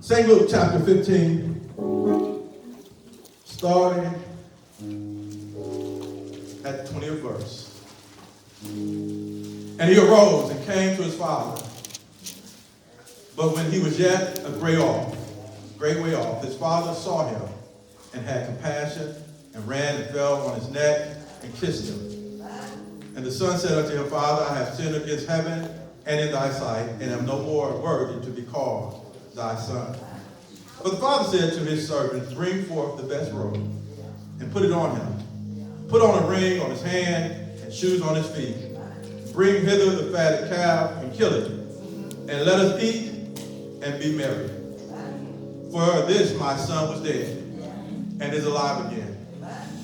St. Luke chapter 15, starting at the 20th verse. And he arose and came to his father. But when he was yet a great way off, his father saw him and had compassion and ran and fell on his neck and kissed him. And the son said unto him, Father, I have sinned against heaven and in thy sight, and am no more worthy to be called thy son. But the father said to his servants, bring forth the best robe and put it on him. Put on a ring on his hand and shoes on his feet. Bring hither the fatted calf and kill it, and let us eat and be merry. For this my son was dead and is alive again.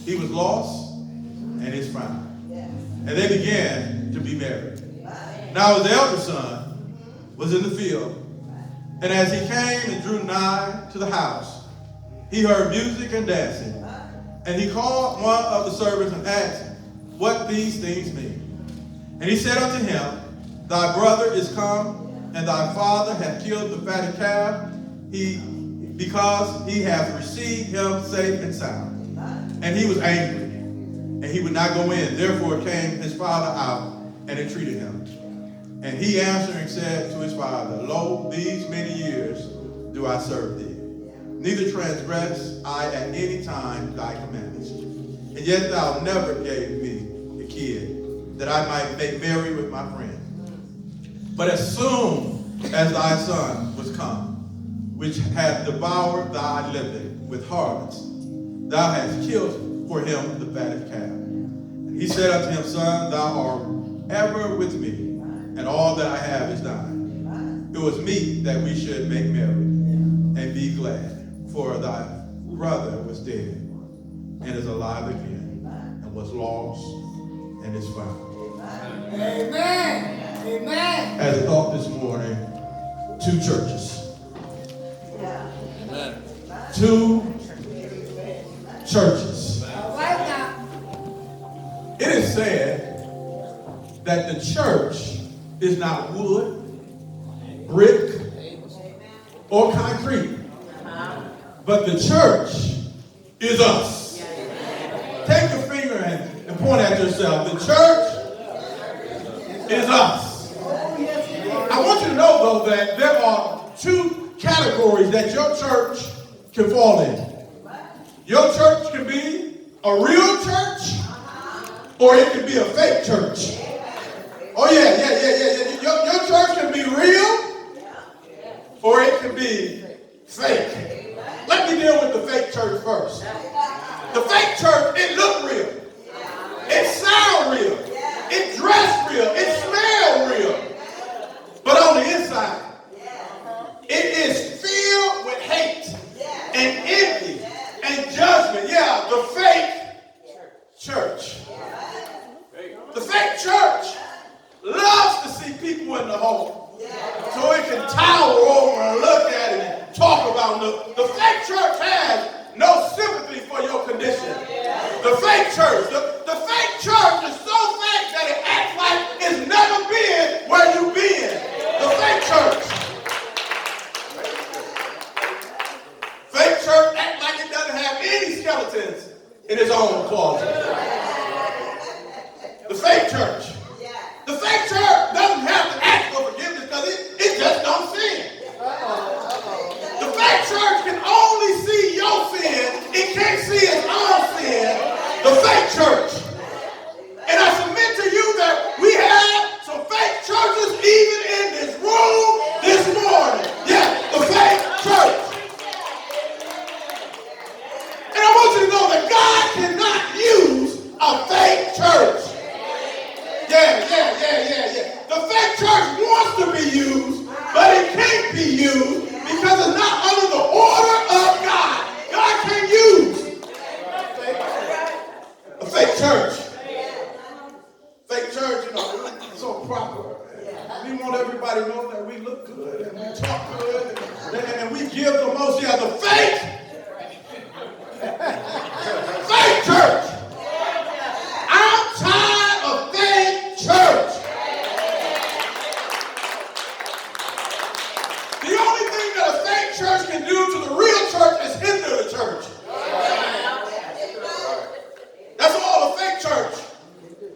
He was lost and is found. And they began to be merry. Now his elder son was in the field, and as he came and drew nigh to the house, he heard music and dancing. And he called one of the servants and asked him what these things mean. And he said unto him, thy brother is come, and thy father hath killed the fatted calf, because he hath received him safe and sound. And he was angry, and he would not go in. Therefore came his father out and entreated him. And he answering said to his father, lo, these many years do I serve thee. Neither transgress I at any time thy commandments. And yet thou never gave me a kid, that I might make merry with my friends. But as soon as thy son was come, which hath devoured thy living with harlots, thou hast killed for him the fatted calf. And he said unto him, son, thou art ever with me, and all that I have is thine. It was meet that we should make merry and be glad, for thy brother was dead and is alive again, and was lost and is found. Amen. Amen. As a thought this morning, two churches. Amen. Two churches. All right now. It is said that the church is not wood, brick, or concrete, but the church is us. Take your finger and point at yourself. The church is us. I want you to know, though, that there are two categories that your church can fall in. Your church can be a real church, or it can be a fake church. Oh, yeah. Your church can be real, or it can be fake. Let me deal with the fake church first. The fake church, it looked real. It sounded real. It dressed real. It smelled real. But on the inside, it is filled with hate and envy and judgment. Yeah, the fake church. The fake church loves to see people in the home so it can tower over and look at it and talk about it. The fake church has no sympathy for your condition. The fake church, the fake church is so fake that it acts like it's never been where you've been. The fake church. Fake church acts like it doesn't have any skeletons in its own closet. The fake church. The fake church doesn't have to ask for forgiveness because it just don't sin. The fake church can only see your sin. It can't see its own sin. The fake church. And I submit to you that we have some fake churches even in this room this morning. Yeah, the fake church. And I want you to know that God cannot use a fake church. Yeah. The fake church wants to be used, but it can't be used because it's not under the order of God. God can't use a fake church. Fake church, it's so proper. We want everybody to know that we look good and we talk good and we give the most. Yeah, the fake church. I'm tired of fake church. The only thing that a fake church can do to the real church is hinder the church. That's all a fake church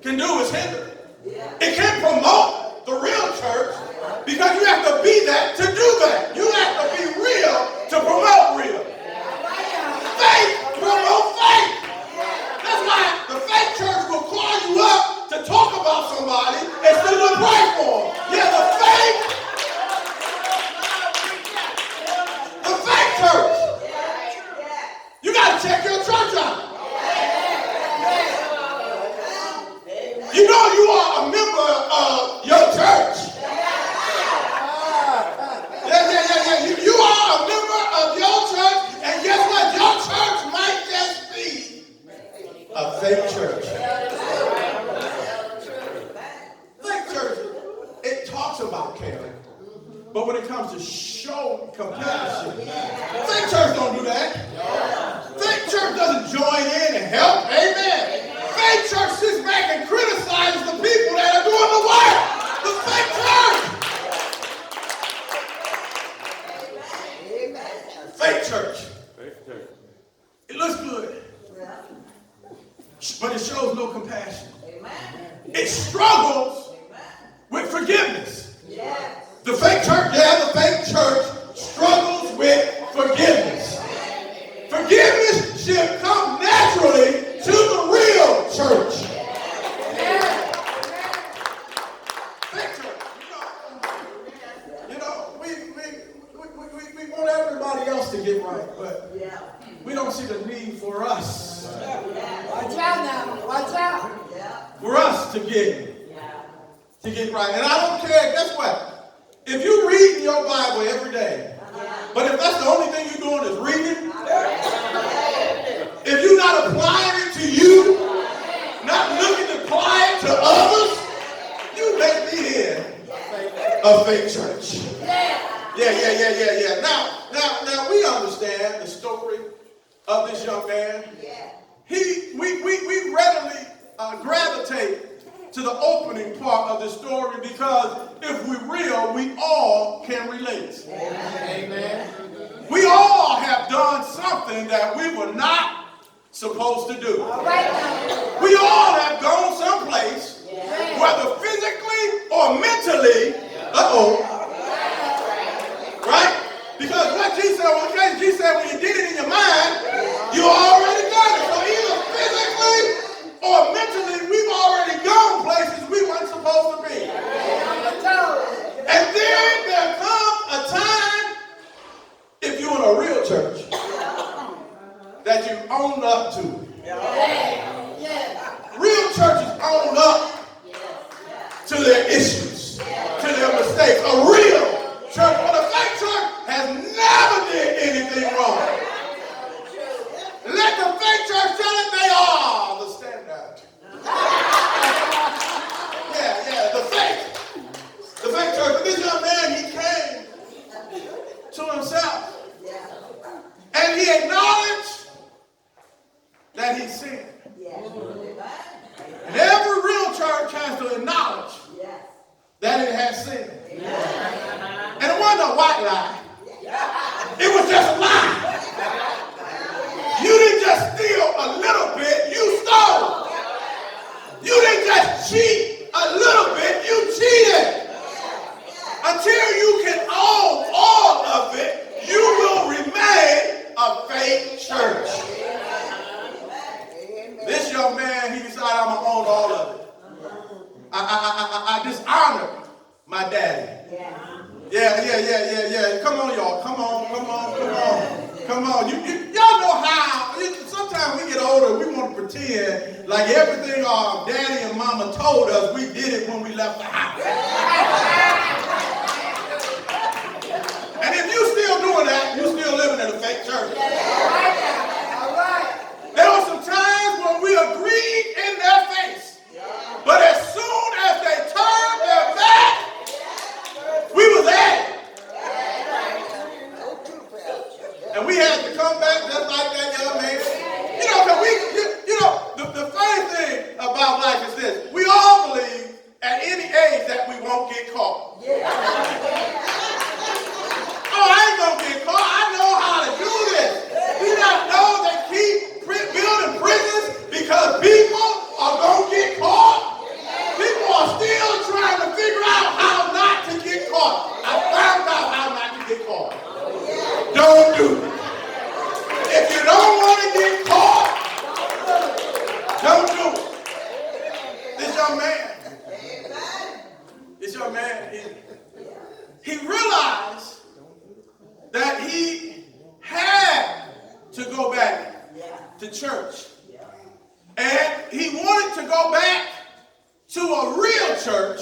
can do is hinder. It can't promote the real church because you have to be that to do that. You have to be real to promote real. Fake promote fake. That's why the fake church will call you up to talk about somebody instead of pray for them. Yeah, the fake to show compassion. Fake church don't do that. Fake church doesn't join in and help. Amen. Fake church sits back and criticizes the people that are doing the work. The fake church. Fake church. It looks good, but it shows no compassion. It struggles with forgiveness. The fake church struggles with forgiveness. Forgiveness should come naturally to the real church. Fake church, we want everybody else to get right, but we don't see the need for us. Watch out now. Watch out. For us to get right. And I don't care, guess what? If you read your Bible every day, but if that's the only thing you're doing is reading, if you're not applying it to you, not looking to apply it to others, you may be in a fake church. Yeah. Now we understand the story of this young man. We readily gravitate to the opening part of the story because if we're real, we all can relate. Amen. We all have done something that we were not supposed to do. We all have gone someplace, whether physically or mentally, right? Because what Jesus said, when you did it in your mind, you already done it. So either physically or mentally, we've already gone places we weren't supposed to be. And then there comes a time, if you're in a real church, that you own up to. Real churches own up to their issues, to their mistakes. A real church, but a fake church has never did anything wrong. Let the fake church tell it they are the standard. The fake church. But this young man, he came to himself. And he acknowledged that he sinned. And every real church has to acknowledge that it has sinned. And it wasn't a white lie. It was just a lie. You didn't just steal a little bit, you stole. You didn't just cheat a little bit, you cheated. Until you can own all of it, you will remain a fake church. This young man, he decided I'm going to own all of it. I dishonored my daddy. Yeah. Come on, y'all. Come on. Y'all know how. Sometimes we get older, we want to pretend like everything our daddy and mama told us, we did it when we left the house. And if you still doing that, you still living in a fake church. All right. There were some times when we agreed in their face, but as soon as they turned their back, we was at it. And we had to come back just like that young man. The funny thing about life is this. We all believe at any age that we won't get caught. Oh, I ain't going to get caught. I know how to do this. You not know they keep building prisons because people are going to get caught. People are still trying to figure out how not to get caught. I found out how not to get caught. Don't do it. If you don't want to get caught, don't do it. This young man, he realized that he had to go back to church. And he wanted to go back to a real church,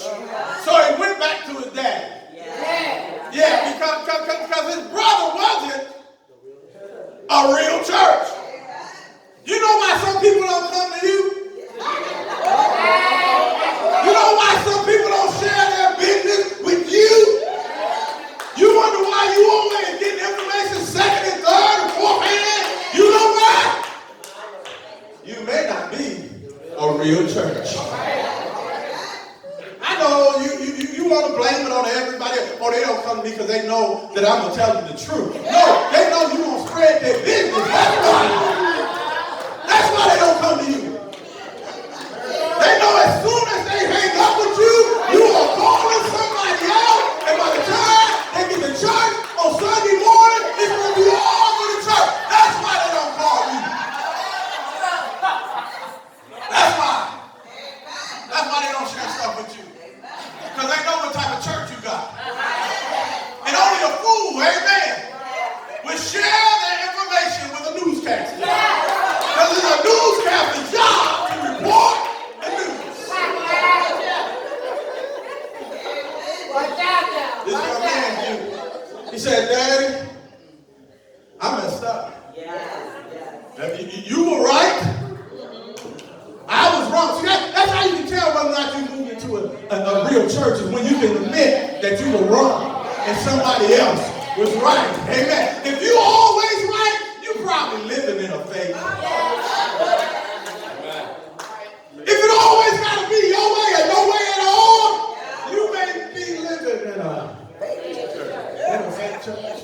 so he went back to his dad. Yeah, because his brother wasn't a real church. You know why some people don't come to you? You know why some people don't share their business with you? You wonder why why you always getting information second and third and fourth hand? You know why? You may not be a real church. I know you want to blame it on everybody, or they don't come to me because they know that I'm going to tell them the truth. No, they know you won't spread their business. That's why they don't come to you. They know as soon as they hang up with you, you are calling somebody else, and by the time they get to church on Sunday morning, it's going to be all over the church. That's why they don't call you. That's why. That's why they don't share stuff with you. Because they know what type of church you got. And only a fool, amen, will share their information with a newscaster. Because it's a newscaster's job to report the news. This young man, he said, Daddy, I messed up. You were right. I was wrong. See, that's how you can tell whether or not you move into a real church, is when you can admit that you were wrong and somebody else was right. Amen. If you're always right, you're probably living in a faith. If it always got to be your way or no way at all, you may be living in a fake church.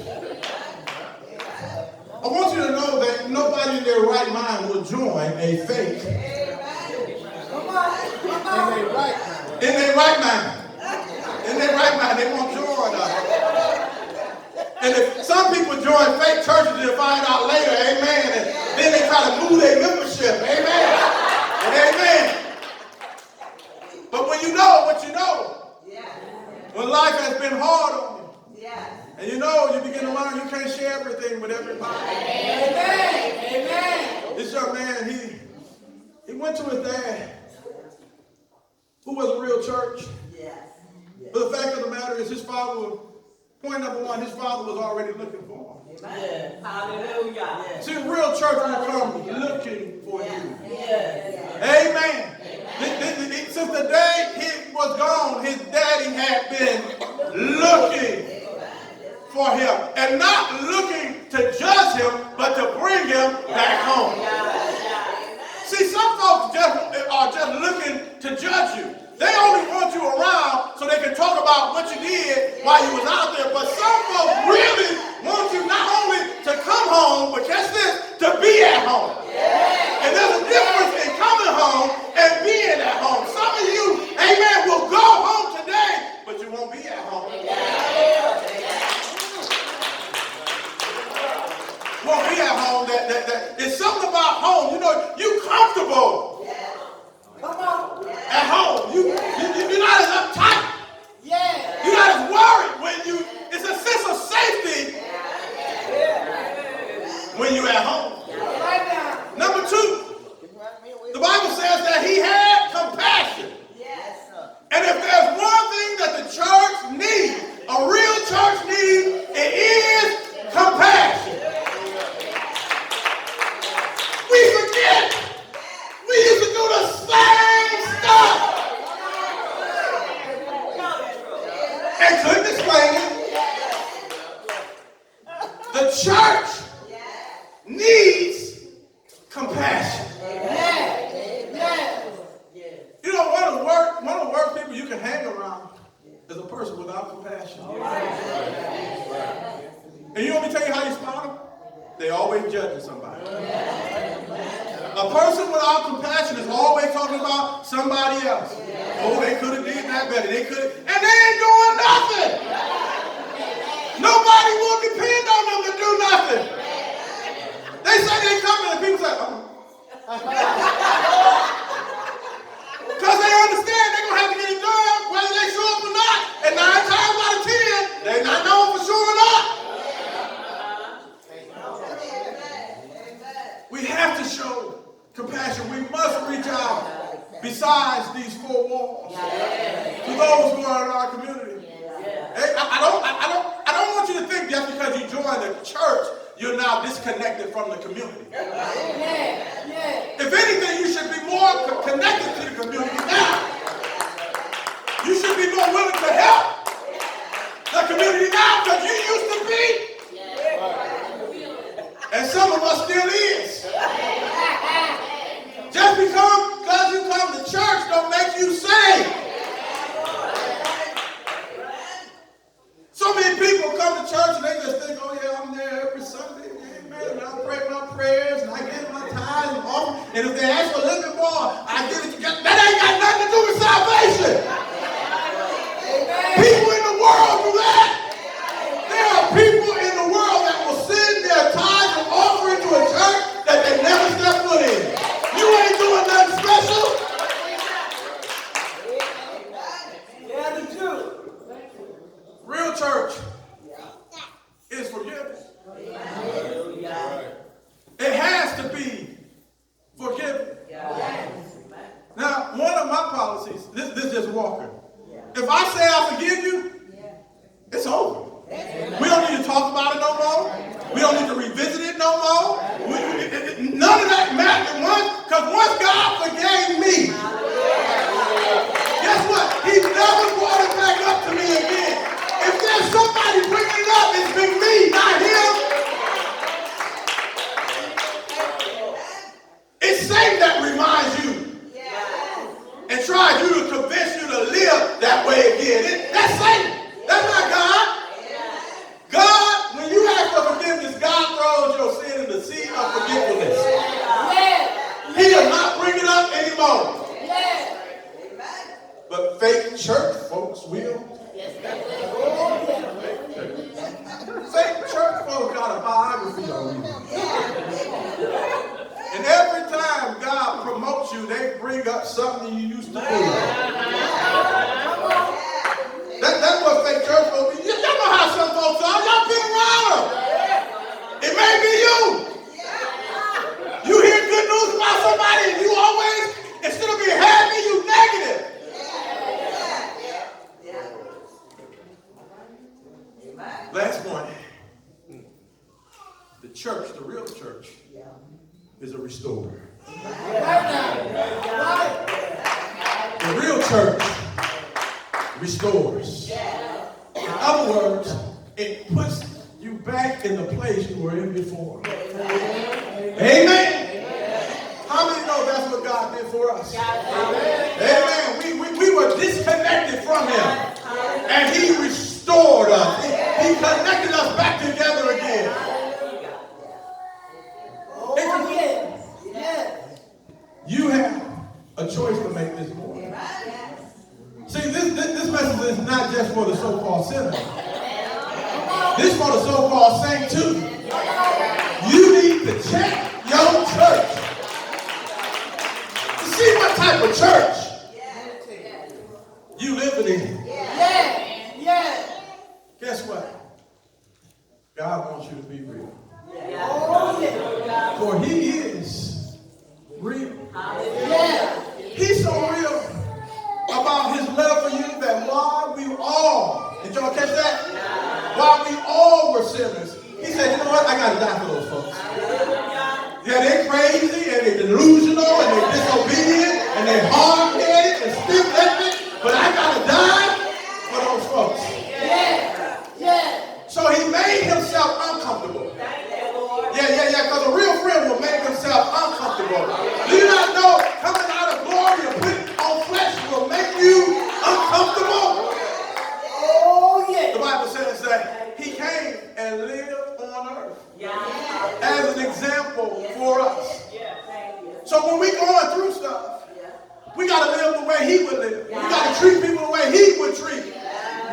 I want you to know that nobody in their right mind will join a fake. In their right mind, they won't join us. And if some people join fake churches and find out later, amen, and then they try to move their membership, amen, and amen. But when you know what you know, when life has been hard on you, and you know, you begin to learn you can't share everything with everybody. Amen. This young man, he went to his dad, who was a real church. But the fact of the matter is, his father was, point number one, his father was already looking for him. Hallelujah. See, a real church will come looking for you. Amen. Since the day he was gone, his daddy had been looking for him. And not looking to judge him, but to bring him back home. See, some folks are just looking to judge you. They only want you around so they can talk about what you did while you was out there. But some folks really want you not only to come home, but catch this, to be at home. And there's a difference in coming home and being at home. Some of you, amen, will go home today, but you won't be at home. Won't be at home. It's something about home. You know, you comfortable. Come on. At home. You're not as uptight. You're not as worried when it's a sense of safety when you're at home. Number two, the Bible says that he had compassion. And if there's one thing that the church needs, a real church needs, it is compassion. We forget. We used to do the same stuff. And couldn't explain it. The church needs compassion. You know, one of the worst people you can hang around is a person without compassion. And you want me to tell you how you spot them? They always judging somebody. A person without compassion is always talking about somebody else. Oh, they could have did that better. They could, and they ain't doing nothing. Nobody will depend on them to do nothing. They say they coming, and people say, because they understand they're going to have to get it done whether they show up or not. And 9 times out of 10, they're not known for showing up. We have to show compassion. We must reach out besides these 4 walls to those who are in our community. Hey, I don't want you to think just because you joined the church, you're now disconnected from the community. If anything, you should be more connected to the community now. You should be more willing to help. the community now because you used to be. And some of us still is. Just because you come to church don't make you saved. So many people come to church and they just think, oh yeah, I'm there every Sunday, amen, and I pray my prayers and I give my tithes and offering, and if they ask for a little bit more, I give it to God. That ain't got nothing to do with salvation. People in the world do that. There are people in the world that will send their tithes and offering to a church that they never step foot in. You ain't doing nothing special. Yeah, the truth. Real church is forgiving. It has to be forgiving. Now, one of my policies, this is just walking. If I say I forgive you, it's over. We don't need to talk about it no more. We don't need to revisit it no more. None of that matters. Because once God forgave me, guess what? He never brought it back up to me again. If there's somebody bringing it up, it's been me, not him. It's Satan that reminds you and tries you to convince you to live that way again. That's Satan. That's not God. God, when you ask for forgiveness, God throws your sin in the sea of forgetfulness. He does not bring it up anymore. But fake church folks will. Fake church folks got a biography on you. And every time God promotes you, they bring up something you used to do. That's what fake church folks do. Y'all know how some folks are. Y'all been around them. It may be you. You hear good news about somebody and you always, instead of being happy, you negative. Last point. The church, the real church, is a restorer. The real church restores. In other words, it puts you back in the place you were in before. Amen. How many know that's what God did for us? Amen. We were disconnected from Him, and He restored us. He connected us back together again. You have a choice to make this morning. See, this message is not just for the so-called sinner. This is for the so-called saint too. You need to check your church to see what type of church you living in. Guess what? God wants you to be real. For He is real. He's so real about His love for you that while we all, did y'all catch that? While we all were sinners, He said, you know what? I got to die for those folks. Yeah, they're crazy and they're delusional and they're disobedient and they're hard-headed and stiff-necked, but I got to die for those folks. So He made Himself uncomfortable. Because a real friend will make himself uncomfortable. Do you not know coming out of glory and putting on flesh will make you uncomfortable? The Bible says that He came and lived on earth as an example for us. So when we're going through stuff, we got to live the way He would live. We got to treat people the way He would treat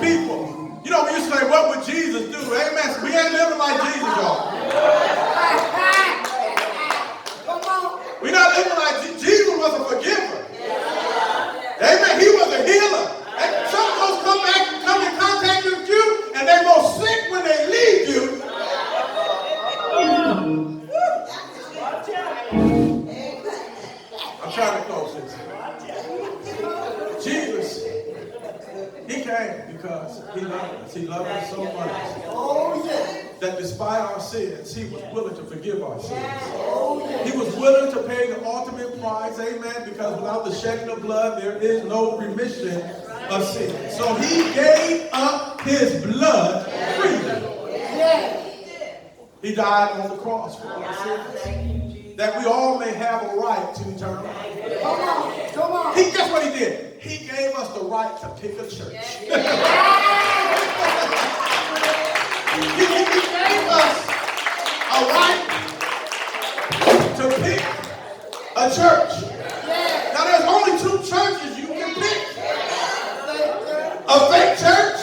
people. You know, we used to say, what would Jesus do? Amen. We ain't living like Jesus, y'all. We're not living like Jesus was a forgiver. Amen. He was a healer. Some folks come in contact with you, and they're more sick when they leave you. I'm trying to close this. Jesus, He came because He loved us. He loved us so much that despite our sins, He was willing to forgive our sins. He was willing to pay the ultimate price, amen, because without the shedding of blood, there is no remission of sin. So He gave up his blood freely. He died on the cross for our sins, that we all may have a right to eternal life. Come on. Guess what he did? He gave us the right to pick a church. He gave us a right to pick a church. Now there's only two churches you can pick. A fake church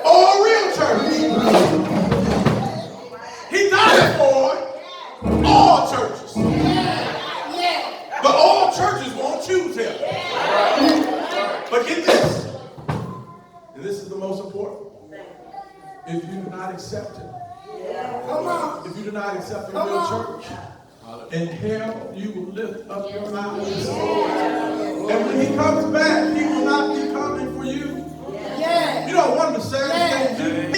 or a real church. He died for all churches. But all churches won't choose him. But get this. And this is the most important. If you do not accept him, if you do not accept the real church, in hell you will lift up your mouth. And when he comes back, he will not be coming for you. You don't want him to say